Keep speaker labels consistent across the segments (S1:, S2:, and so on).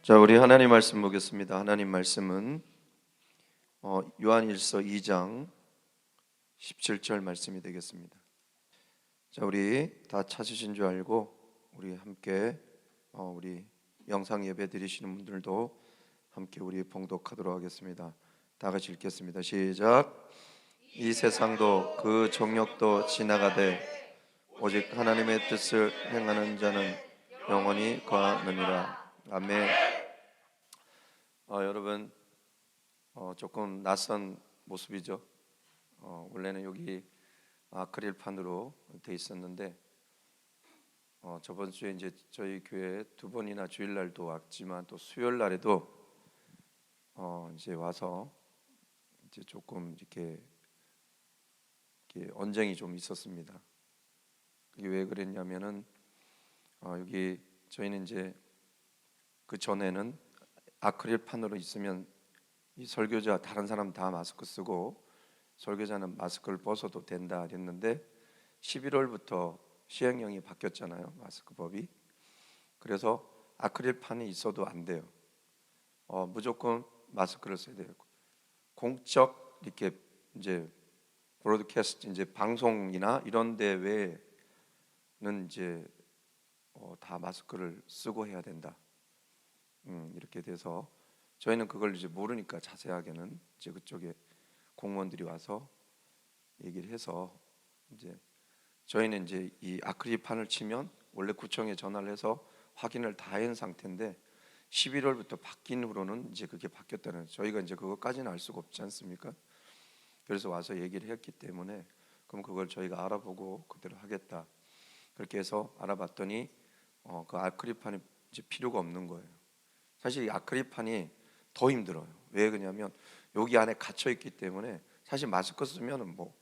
S1: 자, 우리 하나님 말씀 보겠습니다. 하나님 말씀은 요한일서 2장 17절 말씀이 되겠습니다. 자, 우리 다 찾으신 줄 알고 우리 함께 우리 영상 예배 드리시는 분들도 함께 우리 봉독하도록 하겠습니다. 다 같이 읽겠습니다. 시작. 이 세상도 그 정욕도 지나가되 오직 하나님의 뜻을 행하는 자는 영원히 거하느니라. 아멘. 여러분 조금 낯선 모습이죠. 원래는 여기 아크릴판으로 돼 있었는데 저번 주에 이제 저희 교회 두 번이나 주일날도 왔지만 또 수요일 날에도 이제 와서 이제 조금 이렇게 언쟁이 좀 있었습니다. 그게 왜 그랬냐면은 여기 저희는 이제 그 전에는 아크릴판으로 있으면 이 설교자 다른 사람 다 마스크 쓰고 설교자는 마스크를 벗어도 된다 했는데 11월부터 시행령이 바뀌었잖아요. 마스크법이. 그래서 아크릴판이 있어도 안 돼요. 무조건 마스크를 써야 돼요. 공적 이렇게 이제 브로드캐스트 이제 방송이나 이런 데 외에는 이제 다 마스크를 쓰고 해야 된다. 이렇게 돼서 저희는 그걸 이제 모르니까 자세하게는 이제 그쪽에 공무원들이 와서 얘기를 해서 이제 저희는 이제 이 아크릴판을 치면 원래 구청에 전화를 해서 확인을 다 한 상태인데 11월부터 바뀐 후로는 이제 그게 바뀌었다는, 저희가 이제 그것까지는 알 수가 없지 않습니까? 그래서 와서 얘기를 했기 때문에 그럼 그걸 저희가 알아보고 그대로 하겠다. 그렇게 해서 알아봤더니 그 아크릴판이 이제 필요가 없는 거예요. 사실 이 아크릴판이 더 힘들어요. 왜 그러냐면 여기 안에 갇혀 있기 때문에 사실 마스크 쓰면은 뭐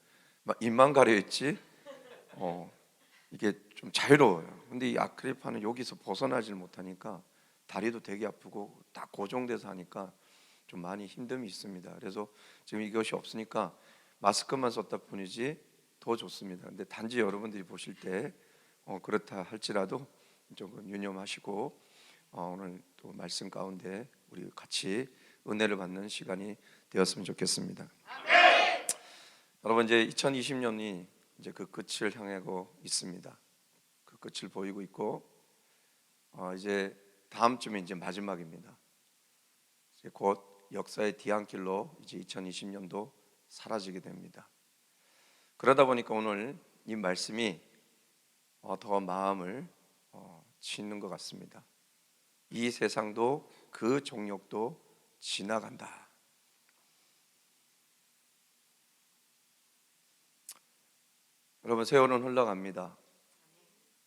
S1: 입만 가려 있지 이게 좀 자유로워요. 근데 이 아크릴판은 여기서 벗어나질 못하니까 다리도 되게 아프고 딱 고정돼서 하니까 좀 많이 힘듦이 있습니다. 그래서 지금 이것이 없으니까 마스크만 썼다 뿐이지 더 좋습니다. 근데 단지 여러분들이 보실 때 그렇다 할지라도 조금 유념하시고 오늘 또 말씀 가운데 우리 같이 은혜를 받는 시간이 되었으면 좋겠습니다. 아멘. 여러분 이제 2020년이 이제 그 끝을 향하고 있습니다. 그 끝을 보이고 있고 이제 다음 주면 이제 마지막입니다. 이제 곧 역사의 뒤안길로 이제 2020년도 사라지게 됩니다. 그러다 보니까 오늘 이 말씀이 더 마음을 치는 것 같습니다. 이 세상도 그 정욕도 지나간다. 여러분 세월은 흘러갑니다.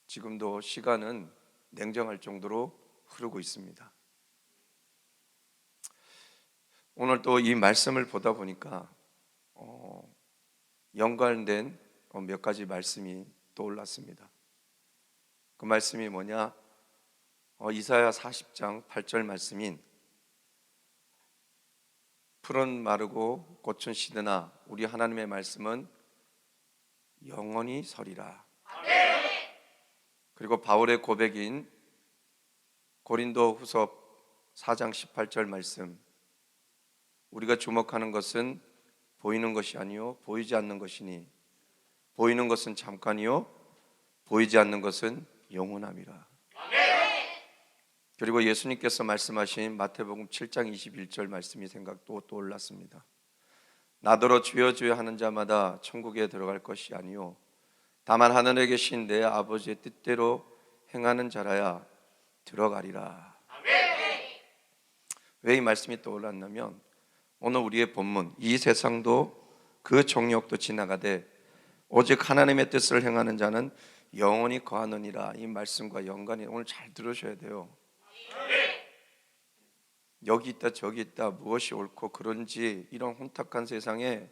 S1: 지금도 시간은 냉정할 정도로 흐르고 있습니다. 오늘 또 이 말씀을 보다 보니까 연관된 몇 가지 말씀이 떠올랐습니다. 그 말씀이 뭐냐? 이사야 40장 8절 말씀인 풀은 마르고 꽃은 시드나 우리 하나님의 말씀은 영원히 서리라. 그리고 바울의 고백인 고린도 후서 4장 18절 말씀, 우리가 주목하는 것은 보이는 것이 아니요 보이지 않는 것이니 보이는 것은 잠깐이요 보이지 않는 것은 영원함이라. 그리고 예수님께서 말씀하신 마태복음 7장 21절 말씀이 생각도 떠올랐습니다. 나더러 주여 주여 하는 자마다 천국에 들어갈 것이 아니요 다만 하늘에 계신 내 아버지의 뜻대로 행하는 자라야 들어가리라. 왜 이 말씀이 떠올랐냐면 오늘 우리의 본문 이 세상도 그 정욕도 지나가되 오직 하나님의 뜻을 행하는 자는 영원히 거하느니라. 이 말씀과 연관이 오늘 잘 들으셔야 돼요. 여기 있다 저기 있다 무엇이 옳고 그런지 이런 혼탁한 세상에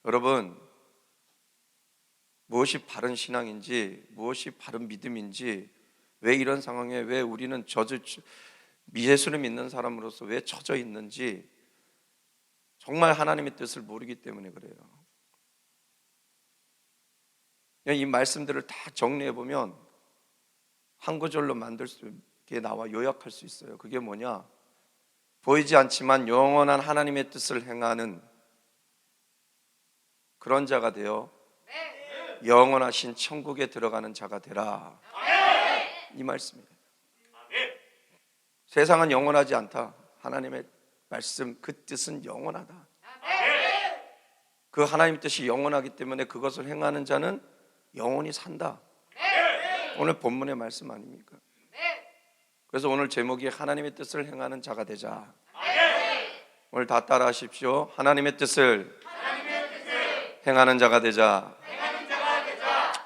S1: 여러분 무엇이 바른 신앙인지 무엇이 바른 믿음인지 왜 이런 상황에 왜 우리는 예수를 믿는 사람으로서 왜 처져 있는지 정말 하나님의 뜻을 모르기 때문에 그래요. 이 말씀들을 다 정리해 보면 한 구절로 만들 수 있게 나와 요약할 수 있어요. 그게 뭐냐? 보이지 않지만 영원한 하나님의 뜻을 행하는 그런 자가 되어 영원하신 천국에 들어가는 자가 되라. 이 말씀이에요. 세상은 영원하지 않다. 하나님의 말씀, 그 뜻은 영원하다. 그 하나님 뜻이 영원하기 때문에 그것을 행하는 자는 영원히 산다. 오늘 본문의 말씀 아닙니까? 그래서 오늘 제목이 하나님의 뜻을 행하는 자가 되자. 오늘 다 따라 하십시오. 하나님의 뜻을 행하는 자가 되자.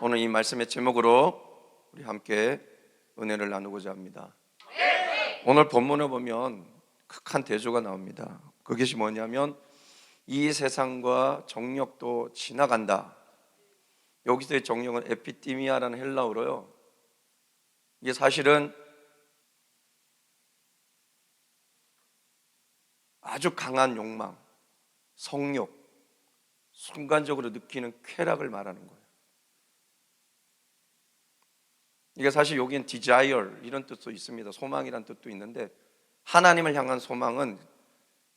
S1: 오늘 이 말씀의 제목으로 우리 함께 은혜를 나누고자 합니다. 오늘 본문을 보면 극한 대조가 나옵니다. 그것이 뭐냐면 이 세상과 정욕도 지나간다. 여기서의 정욕은 에피티미아라는 헬라어로요, 이게 사실은 아주 강한 욕망, 성욕, 순간적으로 느끼는 쾌락을 말하는 거예요. 이게 사실 여기엔 desire 이런 뜻도 있습니다. 소망이란 뜻도 있는데 하나님을 향한 소망은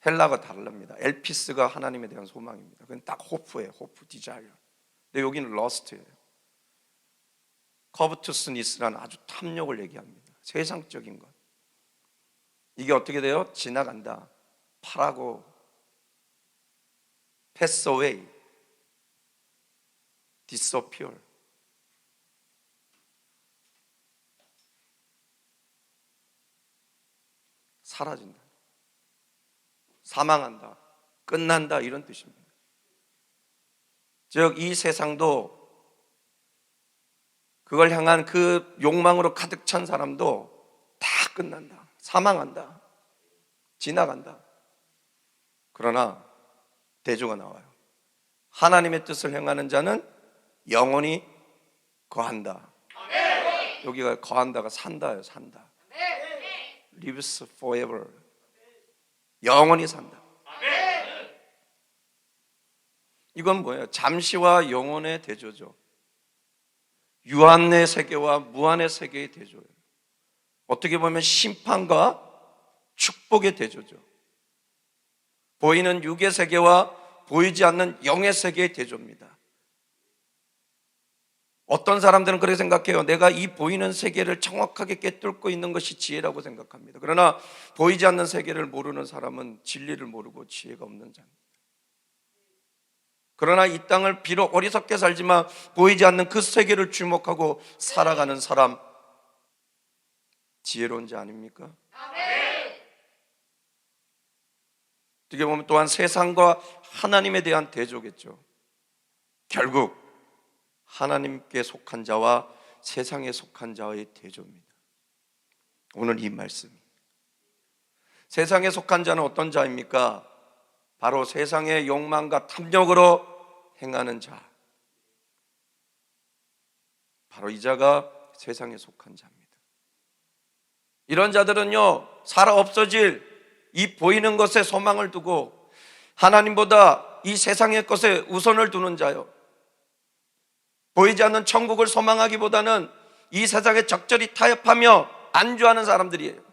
S1: 헬라가 다릅니다. 엘피스가 하나님에 대한 소망입니다. 그건 딱 호프예요. 호프, desire. 근데 여기는 lust예요. covetousness라는 아주 탐욕을 얘기합니다. 세상적인 것. 이게 어떻게 돼요? 지나간다. 파라고, pass away, disappear. 사라진다, 사망한다, 끝난다, 이런 뜻입니다. 즉 이 세상도 그걸 향한 그 욕망으로 가득 찬 사람도 다 끝난다, 사망한다, 지나간다. 그러나 대조가 나와요. 하나님의 뜻을 행하는 자는 영원히 거한다. 여기가 거한다가 산다예요. 산다. lives forever. 영원히 산다. 이건 뭐예요? 잠시와 영원의 대조죠. 유한의 세계와 무한의 세계의 대조예요. 어떻게 보면 심판과 축복의 대조죠. 보이는 육의 세계와 보이지 않는 영의 세계의 대조입니다. 어떤 사람들은 그렇게 생각해요. 내가 이 보이는 세계를 정확하게 꿰뚫고 있는 것이 지혜라고 생각합니다. 그러나 보이지 않는 세계를 모르는 사람은 진리를 모르고 지혜가 없는 자입니다. 그러나 이 땅을 비록 어리석게 살지만 보이지 않는 그 세계를 주목하고 살아가는 사람, 지혜로운 자 아닙니까? 어떻게 보면 또한 세상과 하나님에 대한 대조겠죠. 결국 하나님께 속한 자와 세상에 속한 자의 대조입니다. 오늘 이 말씀, 세상에 속한 자는 어떤 자입니까? 바로 세상의 욕망과 탐욕으로 행하는 자, 바로 이 자가 세상에 속한 자입니다. 이런 자들은요, 살아 없어질 이 보이는 것에 소망을 두고 하나님보다 이 세상의 것에 우선을 두는 자요, 보이지 않는 천국을 소망하기보다는 이 세상에 적절히 타협하며 안주하는 사람들이에요.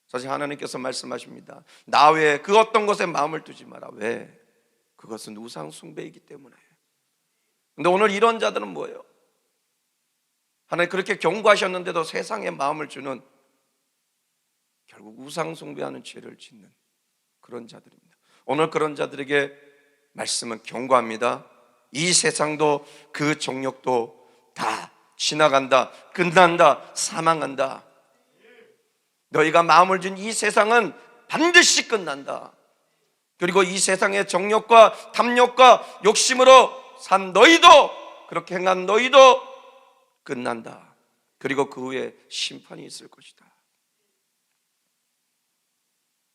S1: 사실 하나님께서 말씀하십니다. 나 외에 그 어떤 것에 마음을 두지 마라. 왜? 그것은 우상 숭배이기 때문에. 근데 오늘 이런 자들은 뭐예요? 하나님 그렇게 경고하셨는데도 세상에 마음을 주는, 결국 우상 숭배하는 죄를 짓는 그런 자들입니다. 오늘 그런 자들에게 말씀은 경고합니다. 이 세상도 그 정욕도 다 지나간다, 끝난다, 사망한다. 너희가 마음을 준 이 세상은 반드시 끝난다. 그리고 이 세상의 정욕과 탐욕과 욕심으로 산 너희도, 그렇게 행한 너희도 끝난다. 그리고 그 후에 심판이 있을 것이다.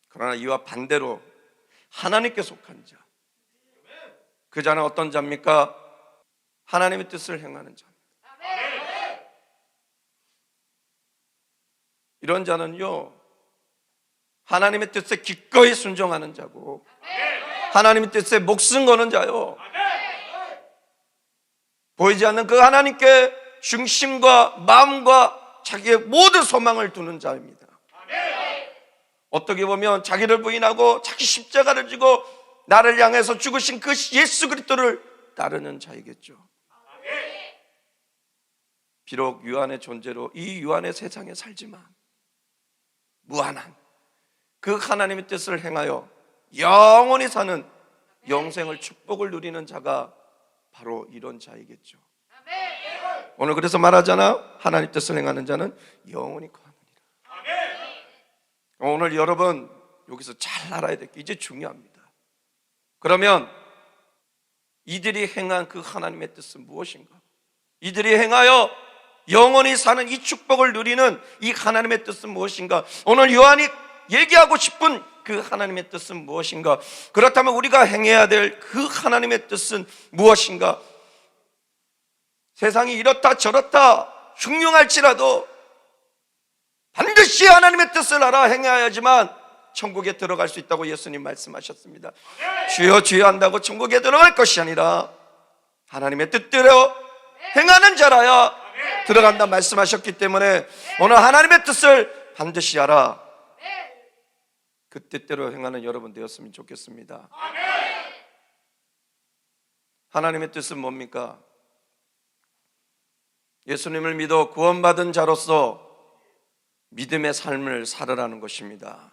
S1: 그러나 이와 반대로 하나님께 속한 자, 그 자는 어떤 자입니까? 하나님의 뜻을 행하는 자입니다. 이런 자는요, 하나님의 뜻에 기꺼이 순종하는 자고 하나님의 뜻에 목숨 거는 자요, 보이지 않는 그 하나님께 중심과 마음과 자기의 모든 소망을 두는 자입니다. 어떻게 보면 자기를 부인하고 자기 십자가를 지고 나를 향해서 죽으신 그 예수 그리스도를 따르는 자이겠죠. 비록 유한의 존재로 이 유한의 세상에 살지만 무한한 그 하나님의 뜻을 행하여 영원히 사는 영생을 축복을 누리는 자가 바로 이런 자이겠죠. 오늘 그래서 말하잖아, 하나님 뜻을 행하는 자는 영원히 거하느니라. 오늘 여러분 여기서 잘 알아야 될 게 이제 중요합니다. 그러면 이들이 행한 그 하나님의 뜻은 무엇인가? 이들이 행하여 영원히 사는 이 축복을 누리는 이 하나님의 뜻은 무엇인가? 오늘 요한이 얘기하고 싶은 그 하나님의 뜻은 무엇인가? 그렇다면 우리가 행해야 될 그 하나님의 뜻은 무엇인가? 세상이 이렇다 저렇다 흉흉할지라도 반드시 하나님의 뜻을 알아 행해야지만 천국에 들어갈 수 있다고 예수님 말씀하셨습니다. 주여 주여 한다고 천국에 들어갈 것이 아니라 하나님의 뜻대로 행하는 자라야 들어간다 말씀하셨기 때문에 오늘 하나님의 뜻을 반드시 알아 그 뜻대로 행하는 여러분 되었으면 좋겠습니다. 하나님의 뜻은 뭡니까? 예수님을 믿어 구원받은 자로서 믿음의 삶을 살아라는 것입니다.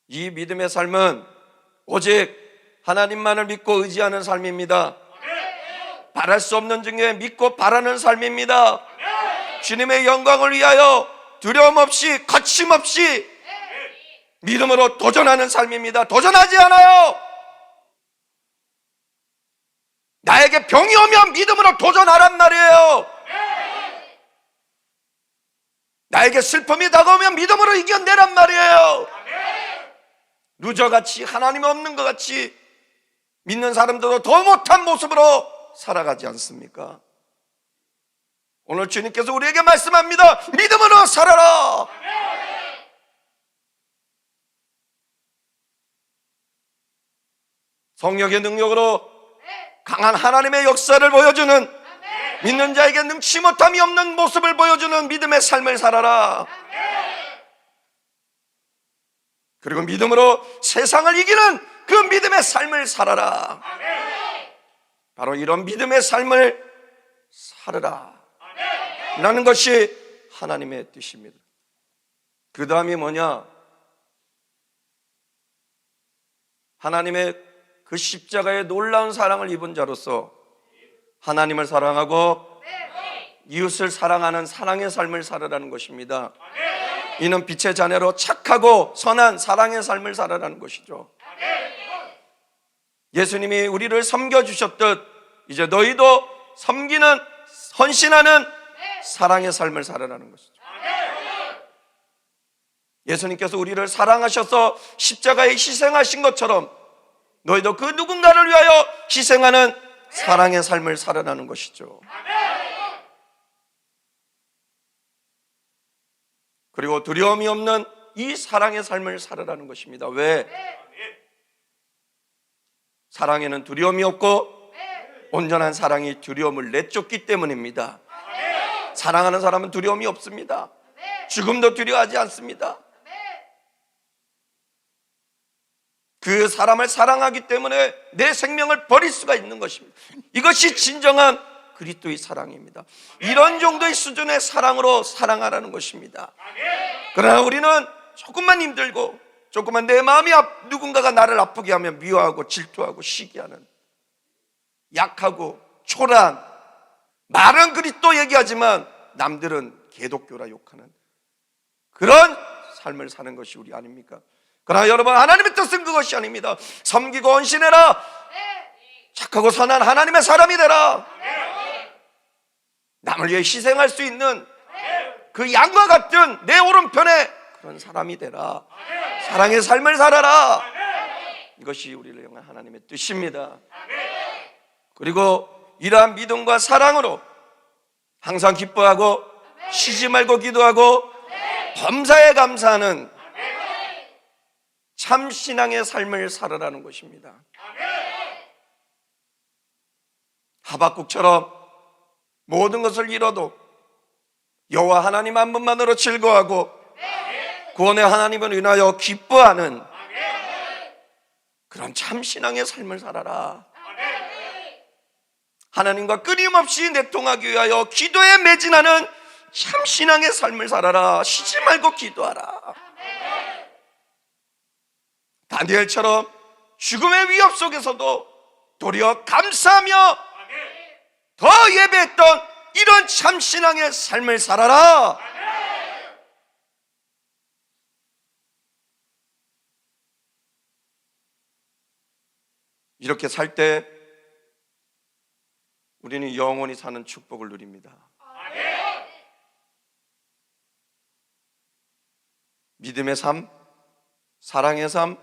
S1: 이 믿음의 삶은 오직 하나님만을 믿고 의지하는 삶입니다. 바랄 수 없는 중에 믿고 바라는 삶입니다. 주님의 영광을 위하여 두려움 없이 거침없이 믿음으로 도전하는 삶입니다. 도전하지 않아요. 나에게 병이 오면 믿음으로 도전하란 말이에요. 나에게 슬픔이 다가오면 믿음으로 이겨내란 말이에요. 루저같이 하나님 없는 것 같이 믿는 사람들도 더 못한 모습으로 살아가지 않습니까? 오늘 주님께서 우리에게 말씀합니다. 믿음으로 살아라. 성령의 능력으로 강한 하나님의 역사를 보여주는, 믿는 자에게 능치 못함이 없는 모습을 보여주는 믿음의 삶을 살아라. 그리고 믿음으로 세상을 이기는 그 믿음의 삶을 살아라. 바로 이런 믿음의 삶을 살아라 라는 것이 하나님의 뜻입니다. 그 다음이 뭐냐? 하나님의 그 십자가의 놀라운 사랑을 입은 자로서 하나님을 사랑하고 이웃을 사랑하는 사랑의 삶을 살아라는 것입니다. 이는 빛의 자녀로 착하고 선한 사랑의 삶을 살아라는 것이죠. 예수님이 우리를 섬겨주셨듯 이제 너희도 섬기는, 헌신하는 사랑의 삶을 살아라는 것이죠. 예수님께서 우리를 사랑하셔서 십자가에 희생하신 것처럼 너희도 그 누군가를 위하여 희생하는 사랑의 삶을 살아라는 것이죠. 그리고 두려움이 없는 이 사랑의 삶을 살아라는 것입니다. 왜? 사랑에는 두려움이 없고 온전한 사랑이 두려움을 내쫓기 때문입니다. 사랑하는 사람은 두려움이 없습니다. 죽음도 두려워하지 않습니다. 그 사람을 사랑하기 때문에 내 생명을 버릴 수가 있는 것입니다. 이것이 진정한 그리스도의 사랑입니다. 이런 정도의 수준의 사랑으로 사랑하라는 것입니다. 그러나 우리는 조금만 힘들고 조금만 내 마음이 누군가가 나를 아프게 하면 미워하고 질투하고 시기하는, 약하고 초라한, 말은 그리스도 얘기하지만 남들은 개독교라 욕하는 그런 삶을 사는 것이 우리 아닙니까? 그러나 여러분, 하나님의 뜻은 그것이 아닙니다. 섬기고 헌신해라. 착하고 선한 하나님의 사람이 되라. 남을 위해 희생할 수 있는 그 양과 같은 내 오른편에 그런 사람이 되라. 사랑의 삶을 살아라. 이것이 우리를 향한 하나님의 뜻입니다. 그리고 이러한 믿음과 사랑으로 항상 기뻐하고 쉬지 말고 기도하고 범사에 감사하는 참 신앙의 삶을 살아라는 것입니다. 하박국처럼 모든 것을 잃어도 여호와 하나님 한 분만으로 즐거워하고 구원의 하나님을 인하여 기뻐하는 그런 참 신앙의 삶을 살아라. 하나님과 끊임없이 내통하기 위하여 기도에 매진하는 참 신앙의 삶을 살아라. 쉬지 말고 기도하라. 다니엘처럼 죽음의 위협 속에서도 도리어 감사하며 더 예배했던 이런 참 신앙의 삶을 살아라. 이렇게 살 때 우리는 영원히 사는 축복을 누립니다. 믿음의 삶, 사랑의 삶,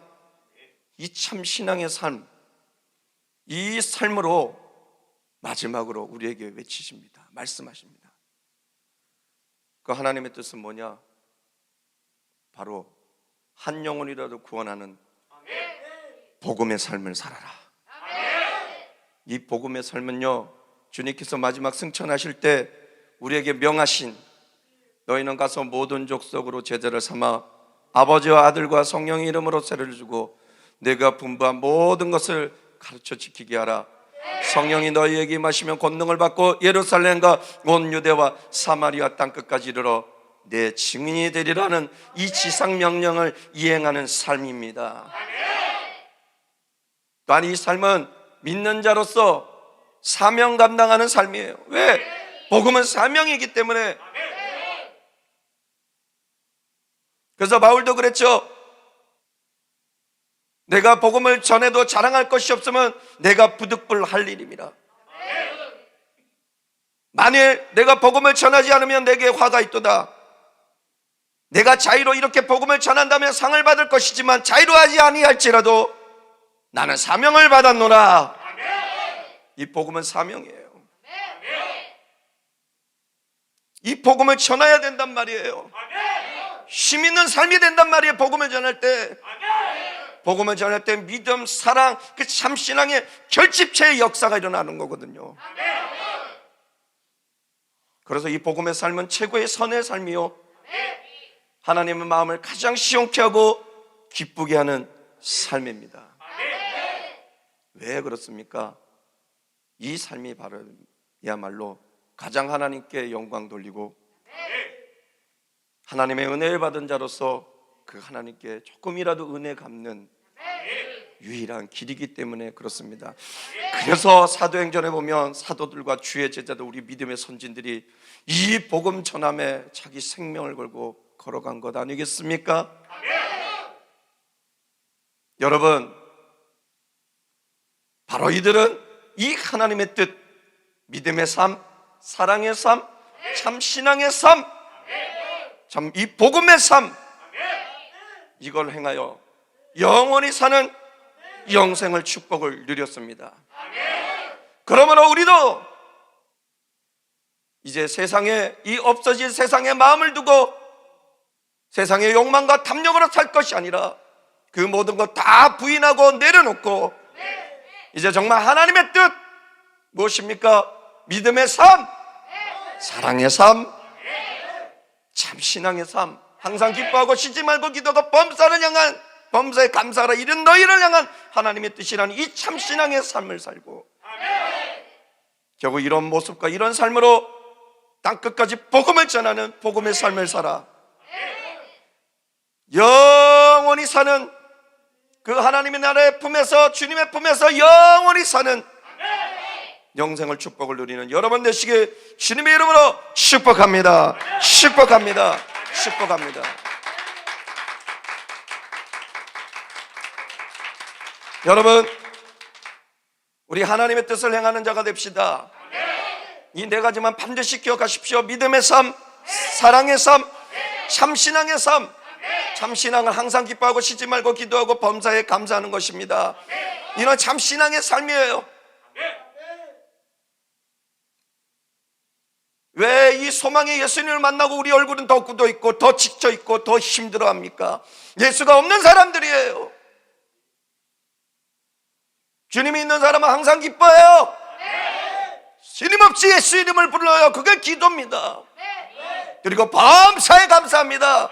S1: 이 참 신앙의 삶, 이 삶으로 마지막으로 우리에게 외치십니다. 말씀하십니다. 그 하나님의 뜻은 뭐냐? 바로 한 영혼이라도 구원하는 복음의 삶을 살아라. 이 복음의 삶은요, 주님께서 마지막 승천하실 때 우리에게 명하신, 너희는 가서 모든 족속으로 제자를 삼아 아버지와 아들과 성령의 이름으로 세례를 주고 내가 분부한 모든 것을 가르쳐 지키게 하라. 성령이 너희에게 임하시면 권능을 받고 예루살렘과 온 유대와 사마리아 땅끝까지 이르러 내 증인이 되리라는 이 지상 명령을 이행하는 삶입니다. 또한 이 삶은 믿는 자로서 사명 감당하는 삶이에요. 왜? 복음은 사명이기 때문에. 그래서 바울도 그랬죠. 내가 복음을 전해도 자랑할 것이 없으면 내가 부득불할 일입니다. 만일 내가 복음을 전하지 않으면 내게 화가 있도다. 내가 자유로 이렇게 복음을 전한다면 상을 받을 것이지만 자유로하지 아니할지라도 나는 사명을 받았노라. 이 복음은 사명이에요. 이 복음을 전해야 된단 말이에요. 힘 있는 삶이 된단 말이에요. 복음을 전할 때, 복음을 전할 때 믿음, 사랑, 그 참신앙의 결집체의 역사가 일어나는 거거든요. 그래서 이 복음의 삶은 최고의 선의 삶이요, 하나님의 마음을 가장 시원케 하고 기쁘게 하는 삶입니다. 왜 그렇습니까? 이 삶이 바로 야말로 가장 하나님께 영광 돌리고 하나님의 은혜를 받은 자로서 그 하나님께 조금이라도 은혜 갚는 유일한 길이기 때문에 그렇습니다. 그래서 사도행전에 보면 사도들과 주의 제자들, 우리 믿음의 선진들이 이 복음 전함에 자기 생명을 걸고 걸어간 것 아니겠습니까? 여러분, 바로 이들은 이 하나님의 뜻, 믿음의 삶, 사랑의 삶, 참 신앙의 삶, 참 이 복음의 삶, 이걸 행하여 영원히 사는 영생을 축복을 누렸습니다. 그러므로 우리도 이제 세상에, 이 없어질 세상에 마음을 두고 세상의 욕망과 탐욕으로 살 것이 아니라 그 모든 것 다 부인하고 내려놓고 이제 정말 하나님의 뜻 무엇입니까? 믿음의 삶, 사랑의 삶, 참 신앙의 삶, 항상 기뻐하고 쉬지 말고 기도하고 범사를 향한, 범사에 감사하라, 이런 너희를 향한 하나님의 뜻이라는 이 참 신앙의 삶을 살고 결국 이런 모습과 이런 삶으로 땅끝까지 복음을 전하는 복음의 삶을 살아 영원히 사는 그 하나님의 나라의 품에서, 주님의 품에서 영원히 사는 영생을 축복을 누리는 여러분 되시길 주님의 이름으로 축복합니다. 축복합니다. 축복합니다. 여러분, 우리 하나님의 뜻을 행하는 자가 됩시다. 이 네 가지만 반드시 기억하십시오. 믿음의 삶, 사랑의 삶, 참신앙의 삶. 참신앙을 항상 기뻐하고 쉬지 말고 기도하고 범사에 감사하는 것입니다. 이런 참신앙의 삶이에요. 왜 이 소망의 예수님을 만나고 우리 얼굴은 더 굳어 있고 더 지쳐 있고 더 힘들어 합니까? 예수가 없는 사람들이에요. 주님이 있는 사람은 항상 기뻐해요. 주님 없이 예수 이름을 불러요. 그게 기도입니다. 그리고 범사에 감사합니다.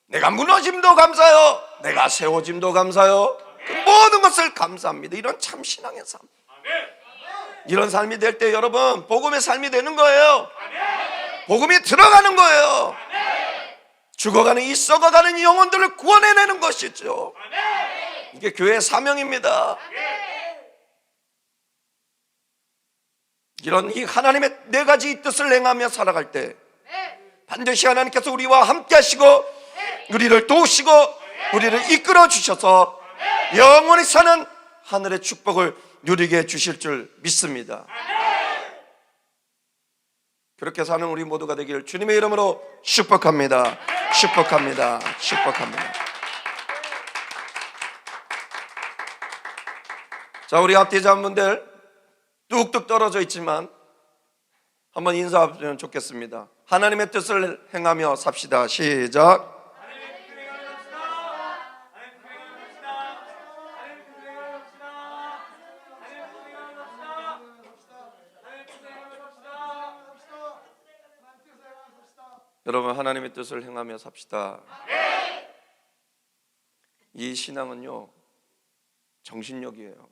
S1: 내가 무너짐도 감사요, 내가 세워짐도 감사요, 그 모든 것을 감사합니다. 이런 참 신앙의 삶, 이런 삶이 될 때 여러분 복음의 삶이 되는 거예요. 복음이 들어가는 거예요. 죽어가는 이 썩어가는 이 영혼들을 구원해내는 것이죠. 이게 교회의 사명입니다. 이런 이 하나님의 네 가지 뜻을 행하며 살아갈 때 반드시 하나님께서 우리와 함께 하시고 우리를 도우시고 우리를 이끌어 주셔서 영원히 사는 하늘의 축복을 누리게 해 주실 줄 믿습니다. 그렇게 사는 우리 모두가 되기를 주님의 이름으로 축복합니다. 축복합니다. 축복합니다. 자, 우리 앞뒤자분들 뚝뚝 떨어져 있지만 한번 인사하면 좋겠습니다. 하나님의 뜻을 행하며 삽시다. 시작. 여러분, 하나님의 뜻을 행하며 삽시다. 이 신앙은요, 정신력이에요.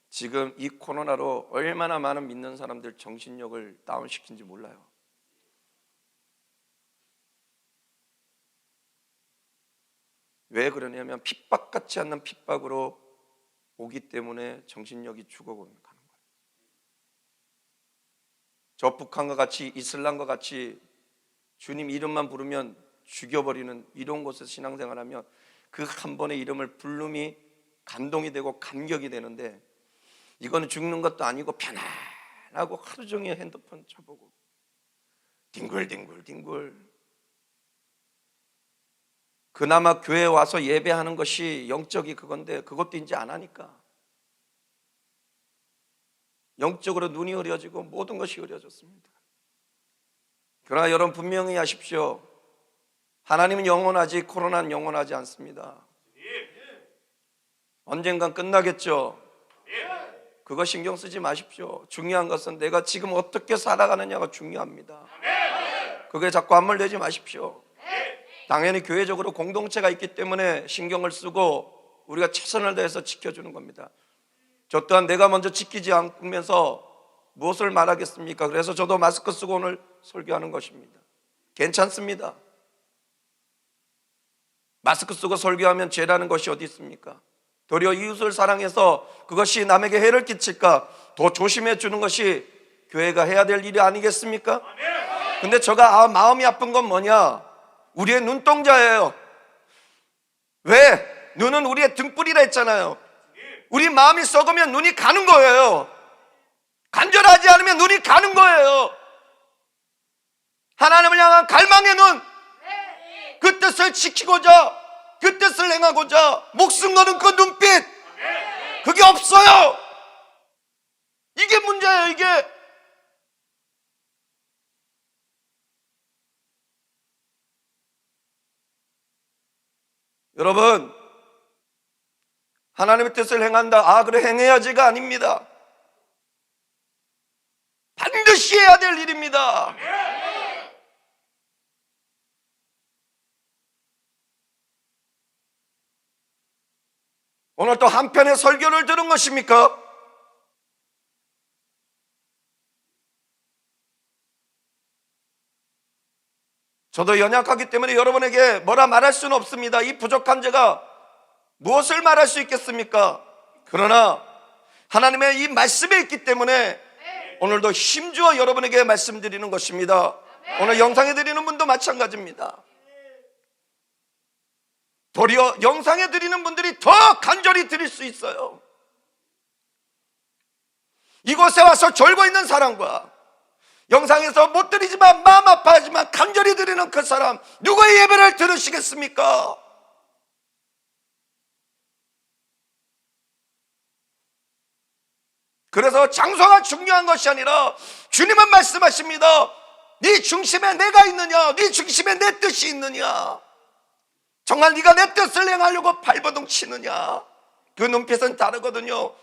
S1: 지금 이 코로나로 얼마나 많은 믿는 사람들 정신력을 다운시킨지 몰라요. 왜 그러냐면 핍박 같지 않는 핍박으로 오기 때문에 정신력이 죽어가는 거예요. 저 북한과 같이 이슬람과 같이 주님 이름만 부르면 죽여버리는 이런 곳에서 신앙생활하면 그 한 번의 이름을 부름이 감동이 되고 감격이 되는데, 이거는 죽는 것도 아니고 편안하고 하루 종일 핸드폰 쳐보고 뒹굴뒹굴. 그나마 교회에 와서 예배하는 것이 영적이 그건데 그것도 이제 안 하니까 영적으로 눈이 흐려지고 모든 것이 흐려졌습니다. 그러나 여러분 분명히 하십시오. 하나님은 영원하지 코로나는 영원하지 않습니다. 언젠간 끝나겠죠. 그거 신경 쓰지 마십시오. 중요한 것은 내가 지금 어떻게 살아가느냐가 중요합니다. 그게 자꾸 함몰되지 마십시오. 당연히 교회적으로 공동체가 있기 때문에 신경을 쓰고 우리가 최선을 다해서 지켜주는 겁니다. 저 또한 내가 먼저 지키지 않으면서 무엇을 말하겠습니까? 그래서 저도 마스크 쓰고 오늘 설교하는 것입니다. 괜찮습니다. 마스크 쓰고 설교하면 죄라는 것이 어디 있습니까? 도리어 이웃을 사랑해서 그것이 남에게 해를 끼칠까 더 조심해 주는 것이 교회가 해야 될 일이 아니겠습니까? 근데 제가 마음이 아픈 건 뭐냐? 우리의 눈동자예요. 왜? 눈은 우리의 등불이라 했잖아요. 우리 마음이 썩으면 눈이 가는 거예요. 간절하지 않으면 눈이 가는 거예요. 하나님을 향한 갈망의 눈, 그 뜻을 지키고자, 그 뜻을 행하고자 목숨 거는 그 눈빛, 그게 없어요. 이게 문제예요. 이게 여러분, 하나님의 뜻을 행한다, 그래 행해야지가 아닙니다. 반드시 해야 될 일입니다. 오늘 또 한편의 설교를 들은 것입니까? 저도 연약하기 때문에 여러분에게 뭐라 말할 수는 없습니다. 이 부족한 제가 무엇을 말할 수 있겠습니까? 그러나 하나님의 이 말씀에 있기 때문에 오늘도 힘주어 여러분에게 말씀드리는 것입니다. 오늘 영상에 드리는 분도 마찬가지입니다. 도리어 영상에 드리는 분들이 더 간절히 드릴 수 있어요. 이곳에 와서 졸고 있는 사람과 영상에서 못 드리지만 마음 아파하지만 간절히 드리는 그 사람, 누구의 예배를 들으시겠습니까? 그래서 장소가 중요한 것이 아니라 주님은 말씀하십니다. 네 중심에 내가 있느냐, 네 중심에 내 뜻이 있느냐, 정말 네가 내 뜻을 행하려고 발버둥 치느냐, 그 눈빛은 다르거든요.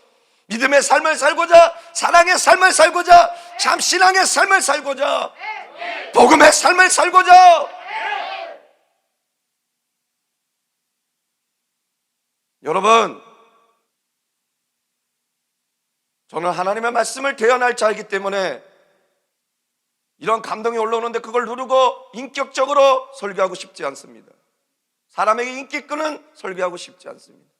S1: 믿음의 삶을 살고자, 사랑의 삶을 살고자, 참 신앙의 삶을 살고자, 복음의 삶을 살고자. 여러분, 저는 하나님의 말씀을 대언할 자이기 때문에 이런 감동이 올라오는데 그걸 누르고 인격적으로 설교하고 싶지 않습니다. 사람에게 인기 끄는 설교하고 싶지 않습니다.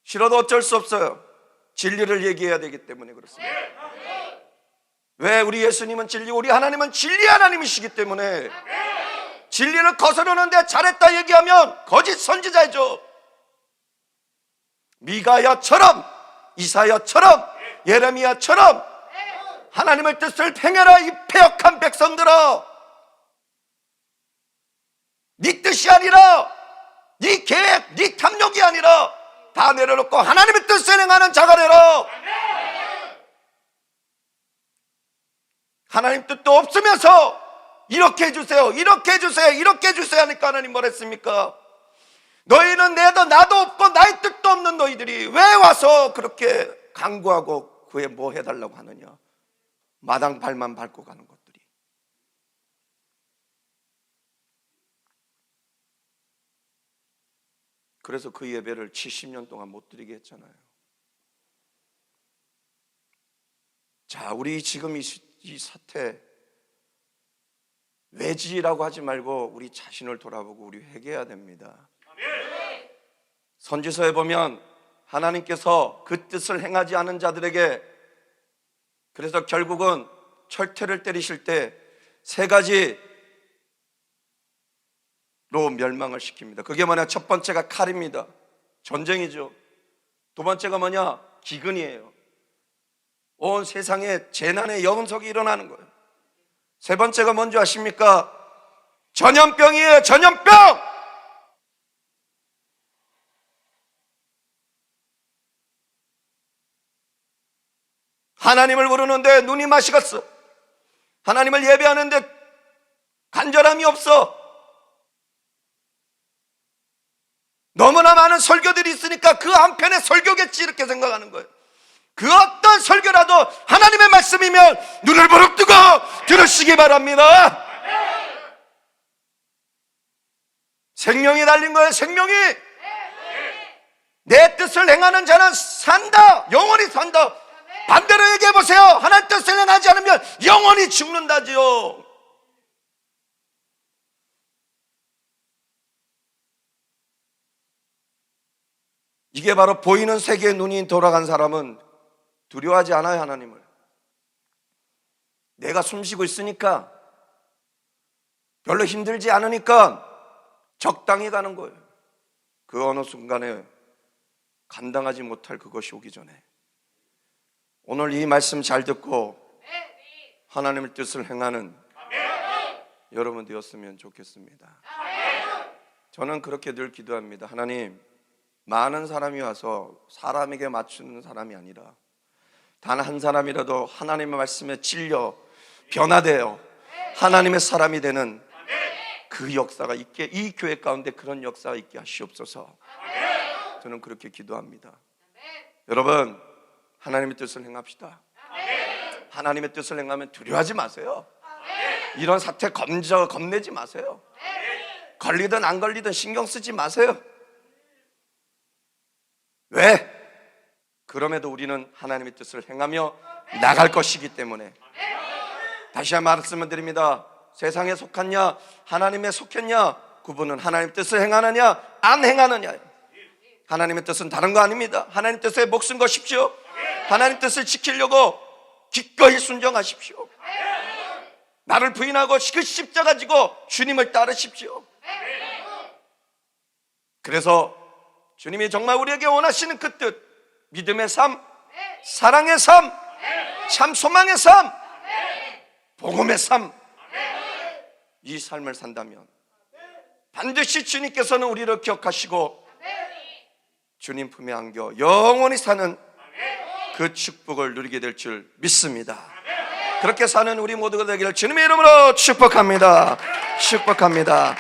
S1: 싫어도 어쩔 수 없어요. 진리를 얘기해야 되기 때문에 그렇습니다. 왜? 우리 예수님은 진리고 우리 하나님은 진리 하나님이시기 때문에. 진리를 거스르는데 잘했다 얘기하면 거짓 선지자이죠. 미가야처럼, 이사야처럼, 예레미야처럼 하나님의 뜻을 행해라 이 패역한 백성들아. 네 뜻이 아니라, 네 계획, 네 탐욕이 아니라 다 내려놓고 하나님의 뜻을 행하는 자가 되라. 하나님 뜻도 없으면서 이렇게 해주세요, 이렇게 해주세요, 이렇게 해주세요 하니까 하나님 뭐랬습니까? 너희는 내도 나도 없고 나의 뜻도 없는 너희들이 왜 와서 그렇게 간구하고 그에 뭐 해달라고 하느냐. 마당 발만 밟고 가는 것들이. 그래서 그 예배를 70년 동안 못 드리게 했잖아요. 자, 우리 지금 이 사태 외지라고 하지 말고 우리 자신을 돌아보고 우리 회개해야 됩니다. 선지서에 보면 하나님께서 그 뜻을 행하지 않은 자들에게, 그래서 결국은 철퇴를 때리실 때 세 가지로 멸망을 시킵니다. 그게 뭐냐? 첫 번째가 칼입니다. 전쟁이죠. 두 번째가 뭐냐? 기근이에요. 온 세상에 재난의 영석이 일어나는 거예요. 세 번째가 뭔지 아십니까? 전염병이에요. 전염병! 하나님을 부르는데 눈이 마시겠어. 하나님을 예배하는데 간절함이 없어. 너무나 많은 설교들이 있으니까 그 한편의 설교겠지 이렇게 생각하는 거예요. 그 어떤 설교라도 하나님의 말씀이면 눈을 부릅뜨고 들으시기 바랍니다. 생명이 달린 거예요. 생명이. 내 뜻을 행하는 자는 산다. 영원히 산다. 반대로 얘기해 보세요. 하나님 뜻을 행하지 않으면 영원히 죽는다지요. 이게 바로 보이는 세계의 눈이 돌아간 사람은 두려워하지 않아요. 하나님을. 내가 숨쉬고 있으니까, 별로 힘들지 않으니까 적당히 가는 거예요. 그 어느 순간에 감당하지 못할 그것이 오기 전에 오늘 이 말씀 잘 듣고 하나님의 뜻을 행하는 여러분 되었으면 좋겠습니다. 저는 그렇게 늘 기도합니다. 하나님, 많은 사람이 와서 사람에게 맞추는 사람이 아니라 단 한 사람이라도 하나님의 말씀에 찔려 변화되어 하나님의 사람이 되는 그 역사가 있게, 이 교회 가운데 그런 역사가 있게 하시옵소서. 저는 그렇게 기도합니다. 여러분, 하나님의 뜻을 행합시다. 하나님의 뜻을 행하면 두려워하지 마세요. 이런 사태 겁내지 마세요. 걸리든 안 걸리든 신경 쓰지 마세요. 왜? 그럼에도 우리는 하나님의 뜻을 행하며 나갈 것이기 때문에. 다시 한번 말씀을 드립니다. 세상에 속했냐 하나님에 속했냐, 구분은 하나님의 뜻을 행하느냐 안 행하느냐. 하나님의 뜻은 다른 거 아닙니다. 하나님 뜻에 목숨 거십시오. 하나님 뜻을 지키려고 기꺼이 순종하십시오. 나를 부인하고 그 십자가 지고 주님을 따르십시오. 그래서 주님이 정말 우리에게 원하시는 그 뜻, 믿음의 삶, 사랑의 삶, 참 소망의 삶, 복음의 삶, 이 삶을 산다면 반드시 주님께서는 우리를 기억하시고 주님 품에 안겨 영원히 사는 그 축복을 누리게 될 줄 믿습니다. 그렇게 사는 우리 모두가 되기를 주님의 이름으로 축복합니다. 축복합니다.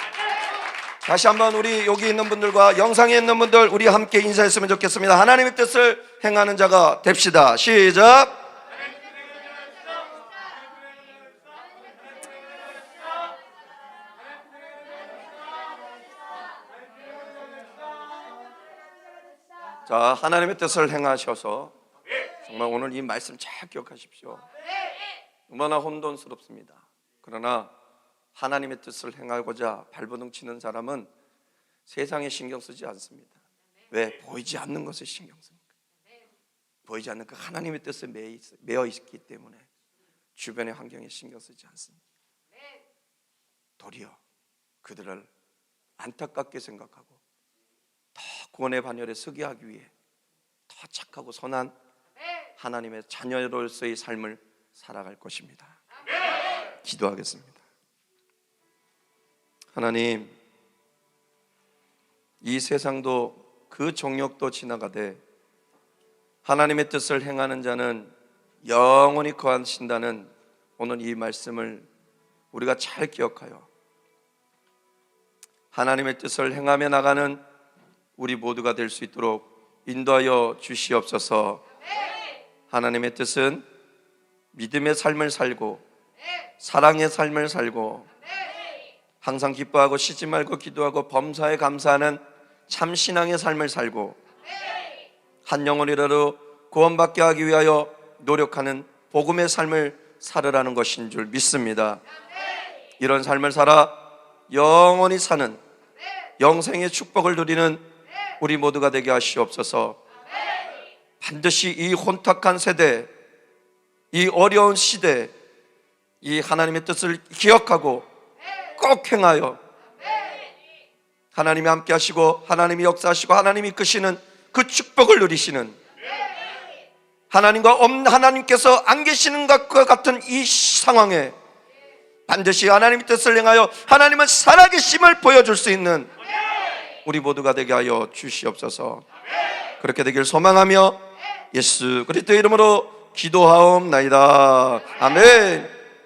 S1: 다시 한번 우리 여기 있는 분들과 영상에 있는 분들 우리 함께 인사했으면 좋겠습니다. 하나님의 뜻을 행하는 자가 됩시다. 시작. 자, 하나님의 뜻을 행하셔서 정말 오늘 이 말씀 잘 기억하십시오. 얼마나 혼돈스럽습니다. 그러나 하나님의 뜻을 행하고자 발버둥 치는 사람은 세상에 신경 쓰지 않습니다. 왜? 보이지 않는 것에 신경 씁니다. 보이지 않는 그 하나님의 뜻에 매여 있기 때문에 주변의 환경에 신경 쓰지 않습니다. 도리어 그들을 안타깝게 생각하고 더 구원의 반열에 서게 하기 위해 더 착하고 선한 하나님의 자녀로서의 삶을 살아갈 것입니다. 기도하겠습니다. 하나님, 이 세상도 그 정욕도 지나가되 하나님의 뜻을 행하는 자는 영원히 거하신다는 오늘 이 말씀을 우리가 잘 기억하여 하나님의 뜻을 행하며 나가는 우리 모두가 될 수 있도록 인도하여 주시옵소서. 하나님의 뜻은 믿음의 삶을 살고 사랑의 삶을 살고 항상 기뻐하고 쉬지 말고 기도하고 범사에 감사하는 참 신앙의 삶을 살고 한 영혼이라도 구원받게 하기 위하여 노력하는 복음의 삶을 살으라는 것인 줄 믿습니다. 이런 삶을 살아 영원히 사는 영생의 축복을 누리는 우리 모두가 되게 하시옵소서. 반드시 이 혼탁한 세대, 이 어려운 시대, 이 하나님의 뜻을 기억하고 꼭 행하여 하나님이 함께 하시고 하나님이 역사하시고 하나님이 이끄시는 그 축복을 누리시는 하나님께서 안 계시는 것과 같은 이 상황에 반드시 하나님의 뜻을 행하여 하나님은 살아계심을 보여줄 수 있는 우리 모두가 되게 하여 주시옵소서. 그렇게 되길 소망하며 예수 그리스도의 이름으로 기도하옵나이다. 아멘.